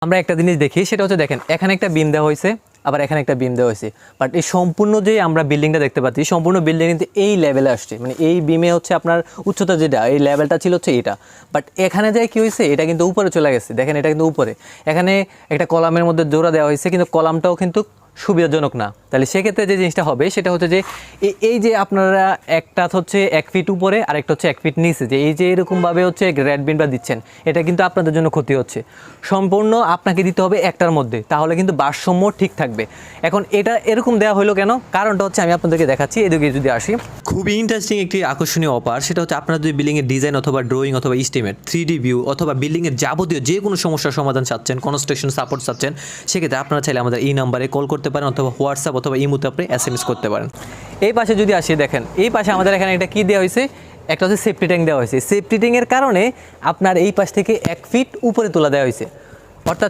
আমরা একটা জিনিস দেখি, সেটা হচ্ছে দেখেন এখানে একটা বিম দেওয়া হয়েছে, আবার এখানে একটা বিম দেওয়া হয়েছে, বাট এই সম্পূর্ণ যে আমরা বিল্ডিংটা দেখতে পাচ্ছি সম্পূর্ণ বিল্ডিং কিন্তু এই লেভেলে আসছে, মানে এই বিমে হচ্ছে আপনার উচ্চতা যেটা এই লেভেলটা ছিল হচ্ছে এটা, বাট এখানে যায় কি হয়েছে এটা কিন্তু উপরে চলে গেছে, দেখেন এটা কিন্তু উপরে, এখানে একটা কলামের মধ্যে জোড়া দেওয়া হয়েছে কিন্তু কলামটাও কিন্তু সুবিধাজনক না। তাহলে সেক্ষেত্রে যে জিনিসটা হবে সেটা হচ্ছে যে এই যে আপনারা একটা হচ্ছে 1 ফিট উপরে আর একটা হচ্ছে 1 ফিট নিচে, যে এই যে এরকমভাবে হচ্ছে রেড বিমটা দিচ্ছেন, এটা কিন্তু আপনাদের জন্য ক্ষতি হচ্ছে। সম্পূর্ণ আপনাকে দিতে হবে একটার মধ্যে, তাহলে কিন্তু ভারসাম্য ঠিক থাকবে। এখন এটা এরকম দেওয়া হলো কেন, কারণটা হচ্ছে আমি আপনাদেরকে দেখাচ্ছি। এদিকে যদি আসি, খুবই ইন্টারেস্টিং একটি আকর্ষণীয় অফার, সেটা হচ্ছে আপনারা যদি বিল্ডিংয়ের ডিজাইন অথবা ড্রয়িং অথবা এস্টিমেট 3D ভিউ অথবা বিল্ডিংয়ের যাবতীয় যে কোনো সমস্যার সমাধান চাচ্ছেন, কনস্ট্রাকশন সাপোর্ট চাচ্ছেন, সেক্ষেত্রে আপনারা চাইলে আমাদের এই নাম্বারে কল করতে পারেন অথবা হোয়াটসঅ্যাপ অথবা ইমোতে আপনি SMS করতে পারেন। এই পাশে যদি আসি, দেখেন এই পাশে আমাদের এখানে একটা কী দেওয়া হয়েছে, একটা হচ্ছে সেফটি ট্যাঙ্ক দেওয়া হয়েছে। সেফটি ট্যাঙ্কের কারণে আপনার এই পাশ থেকে 1 ফিট উপরে তোলা দেওয়া হয়েছে, অর্থাৎ